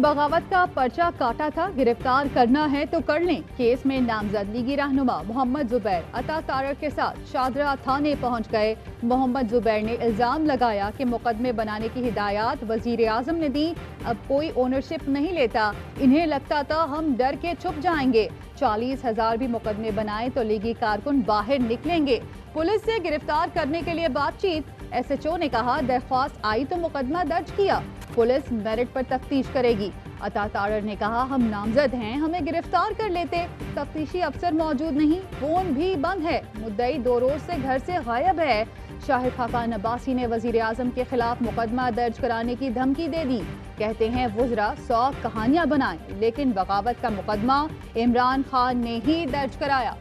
बगावत का पर्चा काटा था, गिरफ्तार करना है तो कर लें। केस में नामजद लीगी रहनुमा मोहम्मद जुबैर अता तारक के साथ शाहदरा थाने पहुंच गए। मोहम्मद जुबैर ने इल्जाम लगाया कि मुकदमे बनाने की हिदायत वजीर आजम ने दी। अब कोई ओनरशिप नहीं लेता, इन्हें लगता था हम डर के छुप जाएंगे। 40,000 भी मुकदमे बनाए तो लीगी कारकुन बाहर निकलेंगे। पुलिस से गिरफ्तार करने के लिए बातचीत। SHO ने कहा दरख्वास्त आई तो मुकदमा दर्ज किया, पुलिस मेरिट पर तफ्तीश करेगी। अता तारर ने कहा हम नामजद हैं, हमें गिरफ्तार कर लेते। तफ्तीशी अफसर मौजूद नहीं, फोन भी बंद है, मुद्दई 2 रोज से घर से गायब है। शाहिद खाकान अब्बासी ने वजीर आजम के खिलाफ मुकदमा दर्ज कराने की धमकी दे दी। कहते हैं वुज़रा 100 कहानियां बनाएं, लेकिन बगावत का मुकदमा इमरान खान ने ही दर्ज कराया।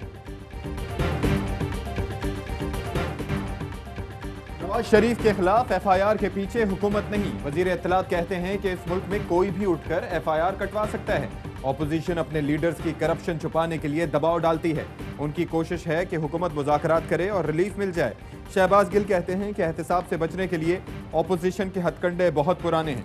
नवाज शरीफ के खिलाफ FIR के पीछे हुकूमत नहीं। वजीर इत्तलात कहते हैं कि इस मुल्क में कोई भी उठकर FIR कटवा सकता है। ऑपोजिशन अपने लीडर्स की करप्शन छुपाने के लिए दबाव डालती है। उनकी कोशिश है कि हुकूमत मुज़ाकरात करे और रिलीफ मिल जाए। शहबाज गिल कहते हैं कि एहतसाब से बचने के लिए ऑपोजिशन के हथकंडे बहुत पुराने हैं।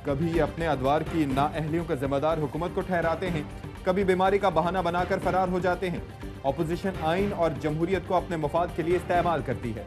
कभी अपने अदवार की नाअहलियों का जिम्मेदार हुकूमत को ठहराते हैं, कभी बीमारी का बहाना बनाकर फरार हो जाते हैं। ऑपोजिशन आइन और जमहूरियत को अपने मुफाद के लिए इस्तेमाल करती है।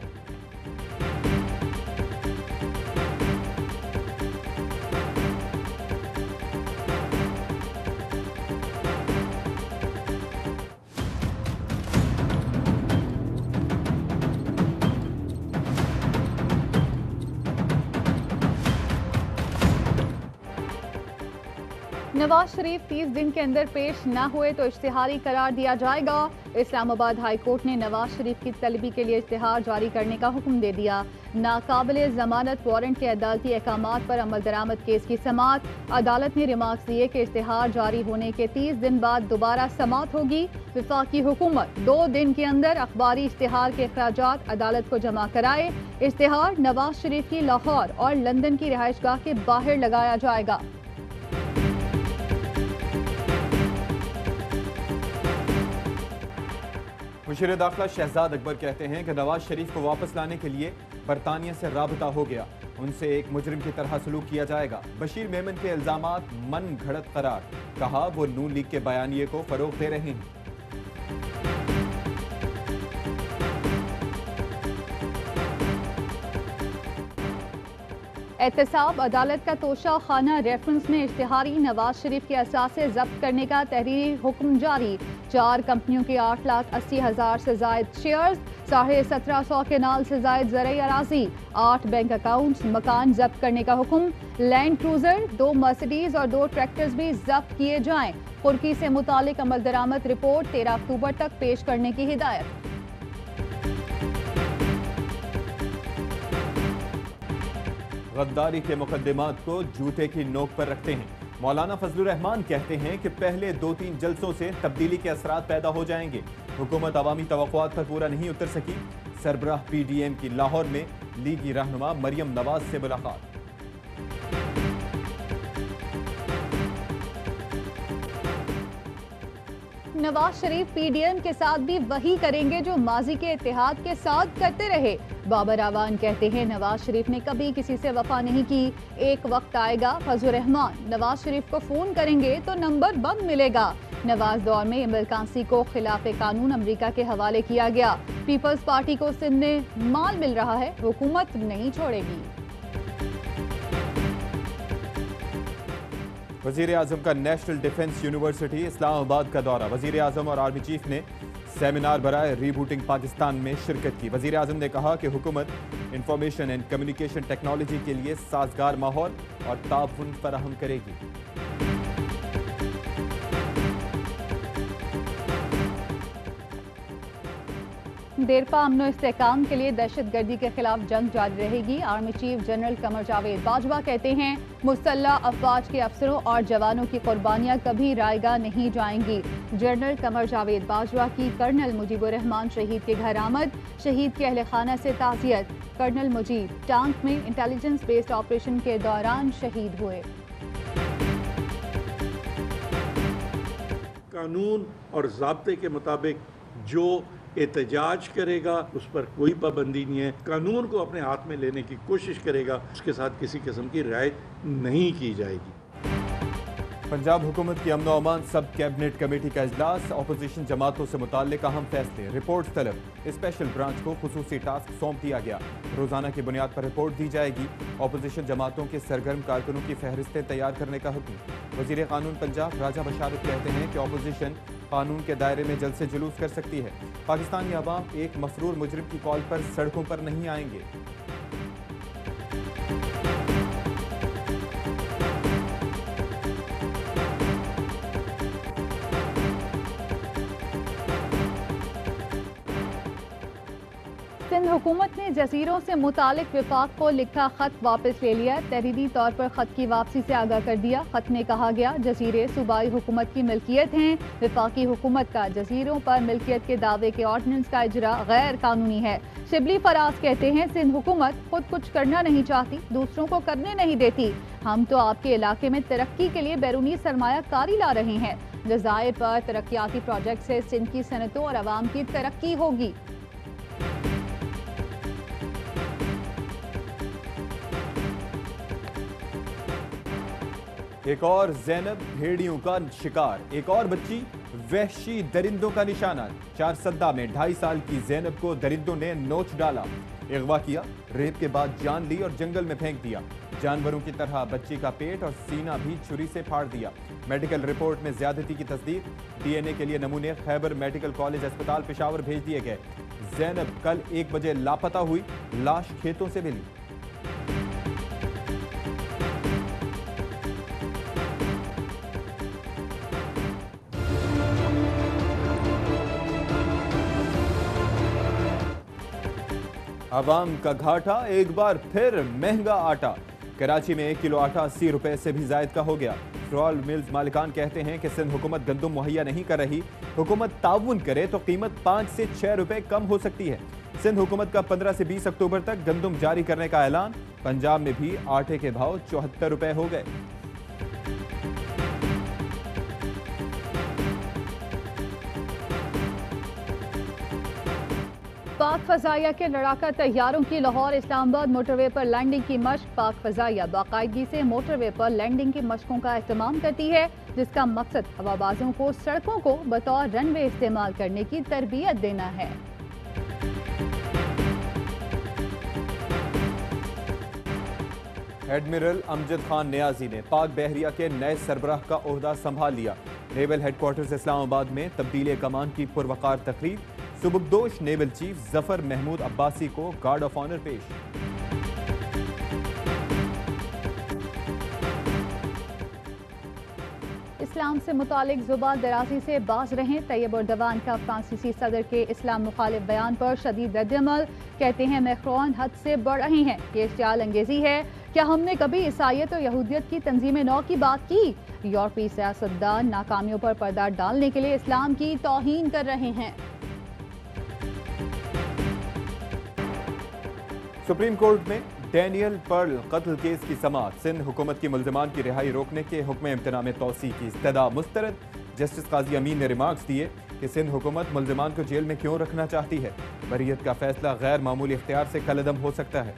नवाज शरीफ 30 दिन के अंदर पेश न हुए तो इश्तिहारी करार दिया जाएगा। इस्लामाबाद हाई कोर्ट ने नवाज शरीफ की तलबी के लिए इश्तिहार जारी करने का हुक्म दे दिया। नाकाबिले जमानत वारंट के अदालती अहकामात पर अमल दरामद केस की समात। अदालत ने रिमार्क्स दिए कि इश्तिहार जारी होने के 30 दिन बाद दोबारा समात होगी। विफाकी हुकूमत 2 दिन के अंदर अखबारी इश्तिहार के अखराजात अदालत को जमा कराए। इश्तिहार नवाज शरीफ की लाहौर और लंदन की रिहाइशगाह के बाहर लगाया जाएगा। मुशीर दाखिला शहजाद अकबर कहते हैं कि नवाज शरीफ को वापस लाने के लिए बरतानिया से राबता हो गया, उनसे एक मुजरिम की तरह सलूक किया जाएगा। बशीर मेमन के इल्जामात मन घड़त करार, कहा वो नून लीग के बयानिए को फरोग दे रहे हैं। एहतसाब अदालत का तोशा खाना रेफरेंस में इश्तिहारी नवाज शरीफ के असासे जब्त करने का तहरीरी हुक्म जारी। 4 कंपनियों के 8,80,000 से जायद शेयर्स, 1750 केनाल से जायद ज़रई अराजी, 8 बैंक अकाउंट्स, मकान जब्त करने का हुक्म। लैंड क्रूजर, 2 मर्सिडीज और 2 ट्रैक्टर्स भी जब्त किए जाएं। कुर्की से मुतालिक अमल दरामद रिपोर्ट 13 अक्टूबर तक पेश करने की हिदायत। गद्दारी के मुकदमात को जूते की नोक पर रखते हैं। मौलाना फजलुर रहमान कहते हैं कि पहले 2-3 जलसों से तब्दीली के असरात पैदा हो जाएंगे। हुकूमत अवामी तवक्कुआत पर पूरा नहीं उतर सकी। सरबराह PDM की लाहौर में लीगी रहनुमा मरियम नवाज से मुलाकात। नवाज शरीफ PDM के साथ भी वही करेंगे जो माजी के इत्तेहाद के साथ करते रहे। बाबर आवान कहते हैं नवाज शरीफ ने कभी किसी से वफा नहीं की। एक वक्त आएगा फजलुर रहमान नवाज शरीफ को फोन करेंगे तो नंबर बंद मिलेगा। नवाज दौर में इमरान कांसी को खिलाफ कानून अमेरिका के हवाले किया गया। पीपल्स पार्टी को सिंध में माल मिल रहा है, हुकूमत नहीं छोड़ेगी। वजीर आजम का नेशनल डिफेंस यूनिवर्सिटी इस्लामाबाद का दौरा। वजीर आजम और आर्मी चीफ ने सेमिनार बराए रीबूटिंग पाकिस्तान में शिरकत की। वजीर आजम ने कहा कि हुकूमत इंफॉर्मेशन एंड कम्युनिकेशन टेक्नोलॉजी के लिए साजगार माहौल और ताउन फराहम करेगी। देरपा अमनो इस्तेहकाम के लिए दहशतगर्दी के खिलाफ जंग जारी रहेगी। Army chief general Qamar Javed Bajwa कहते हैं मुसल्लह अफवाज के अफसरों और जवानों की कुर्बानियां कभी रायगा नहीं जाएंगी। जनरल कमर जावेद बाजवा की कर्नल मुजीबुर रहमान शहीद के घर आमद। शहीद के अहले खाना से ताज़ियत। कर्नल मुजीब टांक में इंटेलिजेंस बेस्ड ऑपरेशन के दौरान शहीद हुए। कानून और ज़ाब्ते के मुताबिक जो एहतजाज करेगा उस पर कोई पाबंदी नहीं है। कानून को अपने हाथ में लेने की कोशिश करेगा, उसके साथ किसी किस्म की रियायत नहीं की जाएगी। पंजाब हुकूमत की अमन अमान सब कैबिनेट कमेटी का इजलास, अपोजिशन जमातों से मुताल्लिक अहम फैसले, रिपोर्ट तलब, स्पेशल ब्रांच को खुसूसी टास्क सौंप दिया गया। रोजाना की बुनियाद पर रिपोर्ट दी जाएगी। अपोजिशन जमातों के सरगर्म कारकुनों की फहरिस्तें तैयार करने का हुक्म। वजीर कानून पंजाब राजा बशारत कहते हैं कि अपोजिशन कानून के दायरे में जल्द से जुलूस कर सकती है। पाकिस्तानी अवाम एक मफरूर मुजरिम की कॉल पर सड़कों पर नहीं आएंगे। सिंध हुकूमत ने जजीरों से मुतालिक विफाक को लिखा खत वापस ले लिया। तहरीरी तौर पर खत की वापसी से आगाह कर दिया। खत में कहा गया, जजीरे सूबाई हुकूमत की मिल्कियत हैं। विफाकी हुकूमत का जजीरों पर मिल्कियत के दावे के ऑर्डिनेंस का इजरा गैर कानूनी है। शिबली फराज कहते हैं, सिंध हुकूमत खुद कुछ करना नहीं चाहती, दूसरों को करने नहीं देती। हम तो आपके इलाके में तरक्की के लिए बैरूनी सरमायाकारी ला रहे हैं। जजायर पर तरक्याती प्रोजेक्ट से सिंध की सनतों और आवाम की तरक्की होगी। एक और ज़ैनब भेड़ियों का शिकार, एक और बच्ची वहशी दरिंदों का निशाना। चारसद्दा में 2.5 साल की ज़ैनब को दरिंदों ने नोच डाला, अगवा किया, रेप के बाद जान ली और जंगल में फेंक दिया। जानवरों की तरह बच्ची का पेट और सीना भी छुरी से फाड़ दिया। मेडिकल रिपोर्ट में ज्यादती की तस्दीक। डीएनए के लिए नमूने खैबर मेडिकल कॉलेज अस्पताल पेशावर भेज दिए गए। ज़ैनब कल 1 बजे लापता हुई, लाश खेतों से मिली। आवाम का घाटा, एक बार फिर महंगा आटा। कराची में 1 किलो आटा 80 रुपए से भी जायद का हो गया। फ्रॉल मिल्स मालिकान कहते हैं कि सिंध हुकूमत गंदम मुहैया नहीं कर रही। हुकूमत ताउन करे तो कीमत 5 से 6 रुपए कम हो सकती है। सिंध हुकूमत का 15 से 20 अक्टूबर तक गंदम जारी करने का ऐलान। पंजाब में भी आटे के भाव 74 रुपए हो गए। पाक फजाइया के लड़ाका तैयारों की लाहौर इस्लामाबाद मोटरवे पर लैंडिंग की मशक। पाक फजाइया बाकायदगी से मोटरवे पर लैंडिंग की मशकों का एहतमाम करती है, जिसका मकसद हवाबाजों को सड़कों को बतौर रनवे इस्तेमाल करने की तरबियत देना है। एडमिरल अमजद खान नियाजी ने पाक बहरिया के नए सरबराह का ओहदा संभाल लिया। नेवल हेडक्वार्टर्स इस्लामाबाद में तब्दीली कमान की पुरवकार तकरीब। सुबुकदोश नेवल चीफ जफर महमूद अब्बासी को गार्ड ऑफ ऑनर पेश। इस्लाम से मुतालिक जुबान दराजी से बाज रहें। तैयब अर्दवान का फ्रांसीसी सदर के इस्लाम मुखालिफ बयान पर शदीद रद्द-ए-अमल। कहते हैं मैक्रोन हद से बढ़ रहे हैं, ये इश्तियाल अंगेजी है। क्या हमने कभी ईसाइयत और यहूदियत की तंजीम नौ की बात की? यूरोपीय सियासतदान नाकामियों पर पर्दा डालने के लिए इस्लाम की तौहीन कर रहे हैं। सुप्रीम कोर्ट में डैनियल पर्ल कत्ल केस की समाअत। सिंध हुकूमत की मुल्ज़िमान की रिहाई रोकने के हुक्म इम्तना में तौसी की इस्तदा मुस्तरद। जस्टिस काजी अमीन ने रिमार्क्स दिए कि सिंध हुकूमत मुल्ज़िमान को जेल में क्यों रखना चाहती है। बरियत का फैसला गैर मामूली इख्तियार से कलअदम हो सकता है।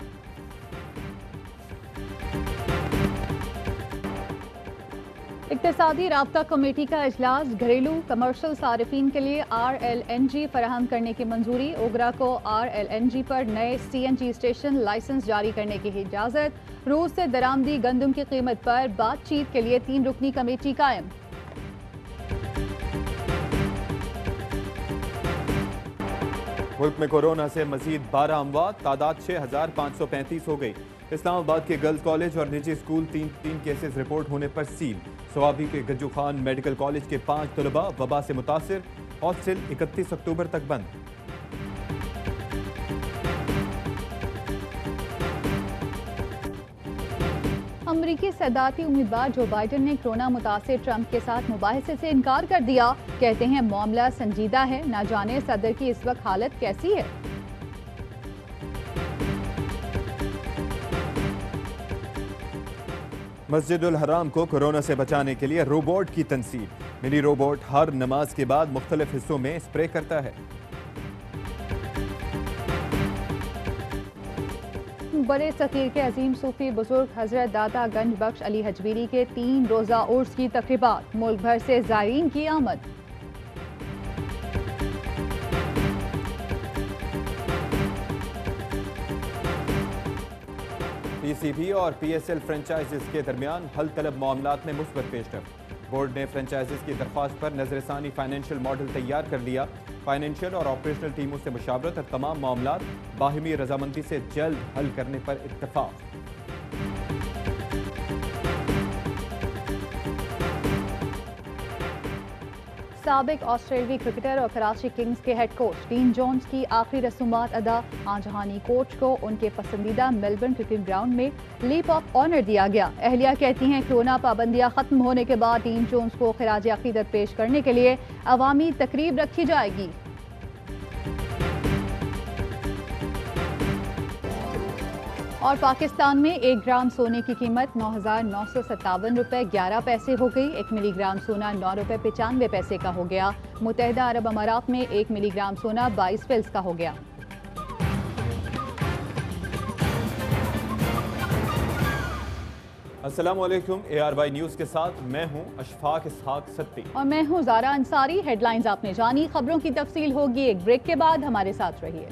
इक्तिसादी राब्ता कमेटी का इजलास। घरेलू कमर्शल सारिफीन के लिए RLNG फराहम करने की मंजूरी। ओगरा को RLNG पर नए CNG स्टेशन लाइसेंस जारी करने की इजाज़त। रूस से दरामदी गंदम की कीमत पर बातचीत के लिए 3 रुकनी कमेटी कायम। मुल्क में कोरोना से मजीद 12 अमवात, तादाद 6535 हो गई। इस्लामाबाद के गर्ल्स कॉलेज और निजी स्कूल 3 केसेस रिपोर्ट होने पर सील। सवाबी के गज्जू खान मेडिकल कॉलेज के 5 तलबा वबा से मुतासिर। हॉस्टल 31 अक्टूबर तक बंद। अमरीकी सदारती उम्मीदवार जो बाइडन ने कोरोना मुतासिर ट्रंप के साथ मुबाहिसे से इनकार कर दिया। कहते हैं मामला संजीदा है, ना जाने सदर की इस वक्त हालत कैसी है। मस्जिदुल हराम को कोरोना से बचाने के लिए रोबोट की तनसीब। मिनी रोबोट हर नमाज के बाद मुख्तलिफ हिस्सों में स्प्रे करता है। बड़े सतीर के अजीम सूफी बुजुर्ग हजरत दाता गंज बख्श अली हजबीरी के 3 रोजा उर्स की तकरीबात, मुल्क भर से ज़ायरीन की आमद। पीसीबी और पीएसएल फ्रेंचाइजीज के दरमियान हल तलब मामलात में मुस्बत पेशरफ। बोर्ड ने फ्रेंचाइजीज की दरख्वास्त पर नजरसानी फाइनेंशियल मॉडल तैयार कर लिया। फाइनेंशियल और ऑपरेशनल टीमों से मुशावरत और तमाम मामलात बाहिमी रजामंदी से जल्द हल करने पर इत्तफाक। साबिक ऑस्ट्रेलियाई क्रिकेटर और कराची किंग्स के हेड कोच डीन जोन्स की आखिरी रसूमात अदा। आजहानी कोच को उनके पसंदीदा मेलबर्न क्रिकेट ग्राउंड में लीप ऑफ ऑनर दिया गया। अहलिया कहती हैं कोरोना पाबंदियां खत्म होने के बाद डीन जोन्स को खिराज अकीदत पेश करने के लिए अवामी तकरीब रखी जाएगी। और पाकिस्तान में 1 ग्राम सोने की कीमत 9,957 रुपये 11 पैसे हो गई। 1 मिलीग्राम सोना 9 रुपये 95 पैसे का हो गया। मुत्तहिदा अरब अमारात में 1 मिलीग्राम सोना 22 फिल्स का हो गया। अस्सलाम वालेकुम, ARY न्यूज़ के साथ मैं हूं अशफाक इसहाक सत्ती और मैं हूं ज़ारा अंसारी। हेडलाइंस आपने जानी, खबरों की तफसील होगी एक ब्रेक के बाद। हमारे साथ रहिए।